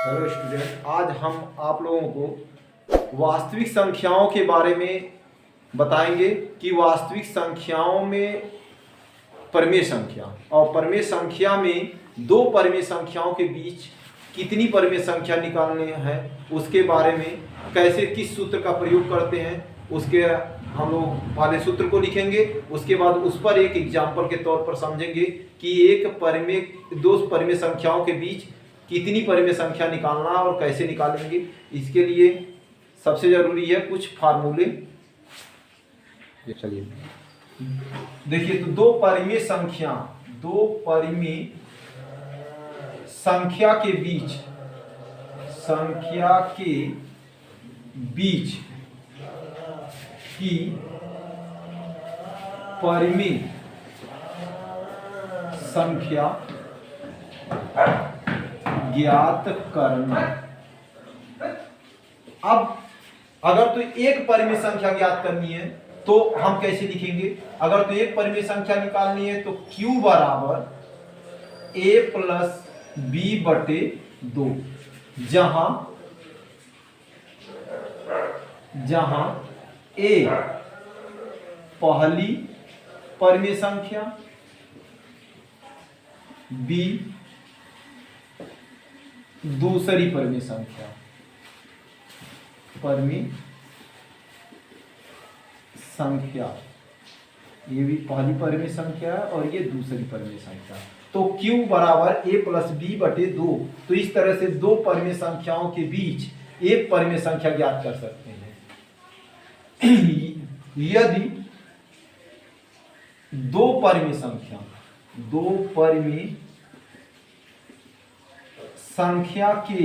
Hello student, आज हम आप लोगों को वास्तविक संख्याओं के बारे में बताएंगे कि वास्तविक संख्याओं में परमेय संख्या और परमेय संख्या में दो परमेय संख्याओं के बीच कितनी परमेय संख्या निकालने हैं, उसके बारे में कैसे किस सूत्र का प्रयोग करते हैं उसके हम लोग वाले सूत्र को लिखेंगे। उसके बाद उस पर एक एग्जाम्पल के तौर पर समझेंगे कि दो परमेय संख्याओं के बीच कितनी परमेय संख्या निकालना और कैसे निकालेंगे। इसके लिए सबसे जरूरी है कुछ फार्मूले। चलिए देखिए, तो दो परमेय संख्या के बीच की परमेय संख्या ज्ञात करना। अब अगर तो एक परिमेय संख्या ज्ञात करनी है तो हम कैसे लिखेंगे। अगर तो एक परिमेय संख्या निकालनी है तो Q बराबर a प्लस b बटे 2, जहां a पहली परिमेय संख्या, b दूसरी परिमेय संख्या, ये भी पहली परिमेय संख्या है और ये दूसरी परिमेय संख्या। तो Q बराबर a प्लस b बटे 2। तो इस तरह से दो परिमेय संख्याओं के बीच एक परिमेय संख्या ज्ञात कर सकते हैं। यदि दो परिमेय संख्या के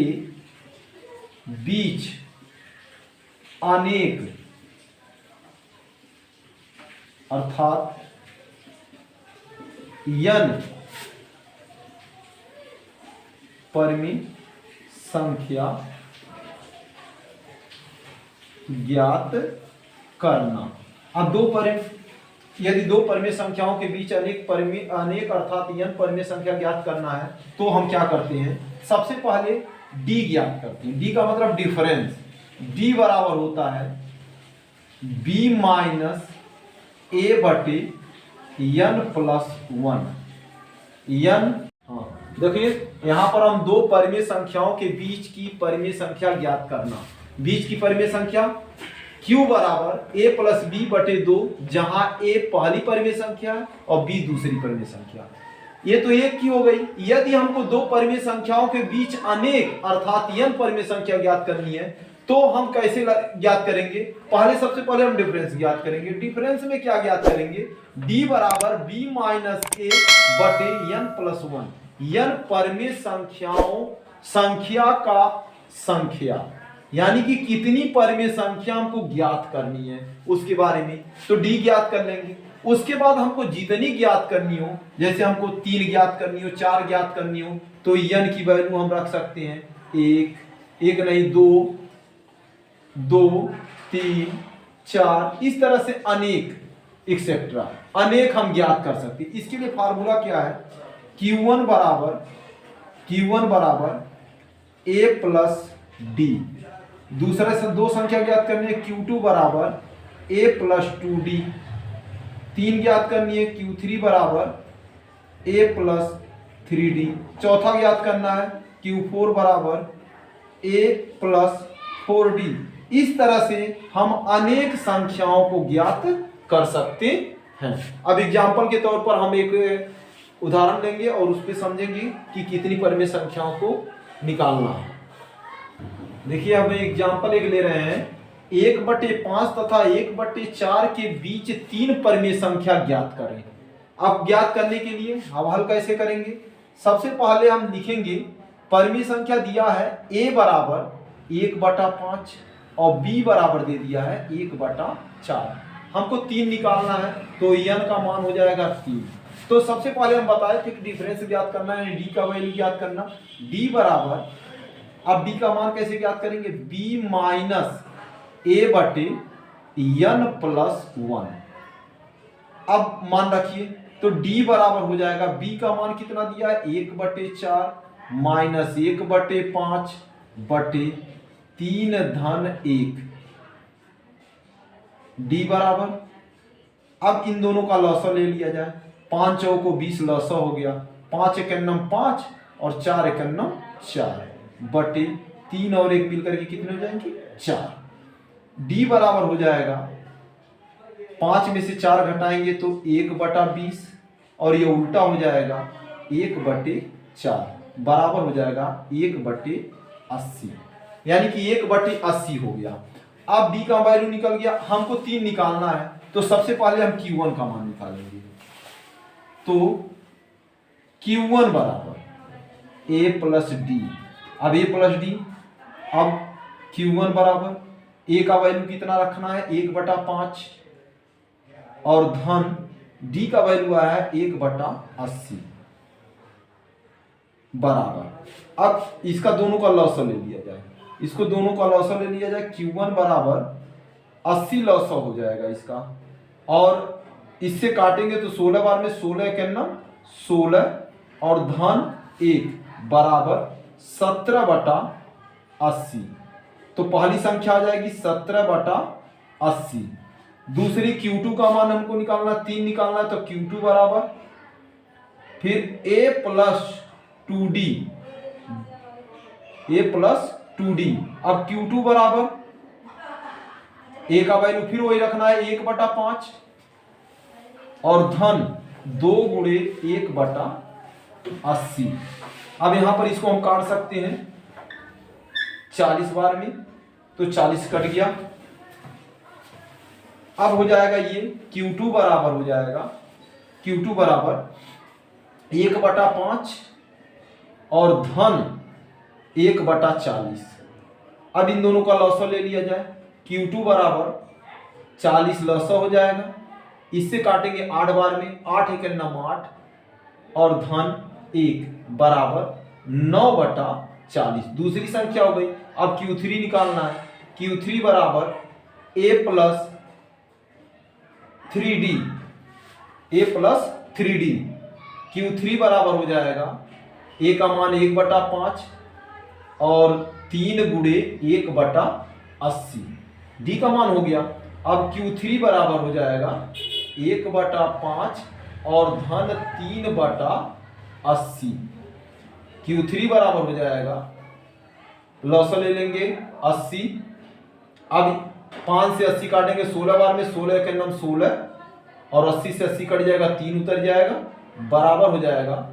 बीच अनेक अर्थात n परिमेय संख्या ज्ञात करना। अब यदि दो परिमेय संख्याओं के बीच अनेक अर्थात n परिमेय संख्या ज्ञात करना है तो हम क्या करते हैं, सबसे पहले d ज्ञात करते हैं। d का मतलब डिफरेंस। d बराबर होता है b माइनस a बटे n प्लस 1। देखिए, यहां पर हम दो परिमेय संख्याओं के बीच की परिमेय संख्या ज्ञात करना। बीच की परिमेय संख्या Q बराबर a प्लस b बटे 2, जहां a पहली परिमेय संख्या है और b दूसरी परिमेय संख्या। ये तो एक की हो गई। यदि हमको दो परिमेय संख्याओं के बीच अनेक अर्थात n परिमेय संख्या ज्ञात करनी है तो हम कैसे ज्ञात करेंगे। सबसे पहले हम डिफरेंस ज्ञात करेंगे। डिफरेंस में क्या ज्ञात करेंगे, d बराबर b माइनस a बटे n प्लस 1। n परिमेय संख्या का संख्या, यानी कि कितनी परिमेय संख्या हमको ज्ञात करनी है उसके बारे में। तो d ज्ञात कर लेंगे। उसके बाद हमको जितनी ज्ञात करनी हो, जैसे हमको 3 ज्ञात करनी हो, 4 ज्ञात करनी हो, तो n की वैल्यू हम रख सकते हैं 1 नहीं 2, 3, 4, इस तरह से अनेक एक्सेट्रा अनेक हम ज्ञात कर सकते हैं। इसके लिए फार्मूला क्या है, Q1 बराबर a प्लस d। दूसरे से दो संख्या ज्ञात करनी है, Q2 बराबर a प्लस 2d। 3 ज्ञात करनी है, Q3 बराबर a प्लस 3d। चौथा ज्ञात करना है, Q4 बराबर a प्लस 4d। इस तरह से हम अनेक संख्याओं को ज्ञात कर सकते हैं। अब एग्जाम्पल के तौर पर हम एक उदाहरण लेंगे और उस पर समझेंगे कि कितनी परिमेय संख्याओं को निकालना है। देखिए, हम एग्जाम्पल एक ले रहे हैं, 1/5 तथा 1/4 के बीच 3 परिमेय संख्या ज्ञात करें। अब ज्ञात करने के लिए हम हल कैसे करेंगे। सबसे पहले हम लिखेंगे परिमेय संख्या दिया है a बराबर 1/5 और b बराबर दे दिया है 1/4। हमको 3 निकालना है तो n का मान हो जाएगा 3। तो सबसे पहले हम बताए थे कि डिफरेंस ज्ञात करना है, d का वैल्यू ज्ञात करना। d बराबर, अब d का मान कैसे ज्ञात करेंगे, b माइनस a बटे n प्लस 1। अब मान रखिए तो d बराबर हो जाएगा, b का मान कितना दिया है 1/4 माइनस 1/5 बटे 3 धन 1 डी बराबर, अब इन दोनों का लॉसा ले लिया जाए। 5 चौको 20 लॉसा हो गया, 5 एकन्नम 5 और 4 एकन्नम 4 बटे 3 और 1 मिलकर के कितने हो जाएंगे 4। डी बराबर हो जाएगा 5 में से 4 घटाएंगे तो 1/20 और ये उल्टा हो जाएगा 1/4 बराबर हो जाएगा 1/80, यानी कि 1/80 हो गया। अब डी का वैल्यू निकल गया, हमको 3 निकालना है तो सबसे पहले हम Q1 का मान निकालेंगे। तो Q1 बराबर A प्लस डी, अब A प्लस डी, अब Q1 बराबर A का वैल्यू कितना रखना है 1/5 और धन डी का वैल्यू आया है 1/80 बराबर। अब इसका दोनों का लॉसा ले लिया जाए, इसको दोनों का लॉसा ले लिया जाए। Q1 बराबर 80 लॉसा हो जाएगा इसका, और इससे काटेंगे तो 16 बार में 16 एकन्नम 16 और धन 1 बराबर 17/80। तो पहली संख्या आ जाएगी 17/80। दूसरी Q2 का मान हमको निकालना, 3 निकालना है तो Q2 बराबर फिर A plus 2D, A plus 2D। अब Q2 बराबर A का वैल्यू फिर वही रखना है 1/5 और धन 2 गुणे 1/80। अब यहां पर इसको हम काट सकते हैं 40 बार में, तो 40 कट गया। अब हो जाएगा ये Q2 बराबर हो जाएगा, Q2 बराबर 1/5 और धन 1/40। अब इन दोनों का लॉसा ले लिया जाए। Q2 बराबर 40 लॉसा हो जाएगा, इससे काटेंगे 8 बार में, 8 एकन्नम 8 और धन 1 बराबर 9/40। दूसरी संख्या हो गई। अब Q3 निकालना है। Q3 बराबर A plus 3D, A plus 3D। Q3 बराबर हो जाएगा A का मान 1/5 और 3 गुणे 1/80। D का मान हो गया। अब Q3 बराबर हो जाएगा 1/5 और धन 3/80। Q3 बराबर हो जाएगा, लॉसा ले लेंगे 80। अब 5 से 80 काटेंगे 16 बार में, 16 एकन्नम 16 और 80 से 80 कट जाएगा, 3 उतर जाएगा, बराबर हो जाएगा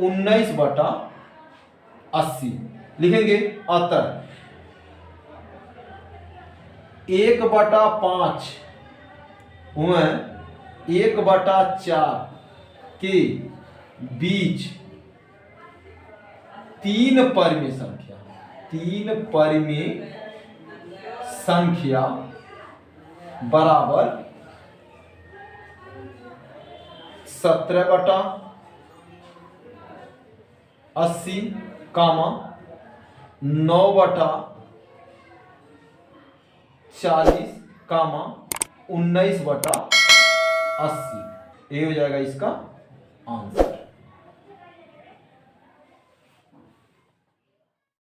19/80। लिखेंगे अतः 1/5 व 1/4 के बीच 3 परिमेय संख्या बराबर 17/80 कामा 9/40 कामा 19/80। ये हो जाएगा इसका आंसर।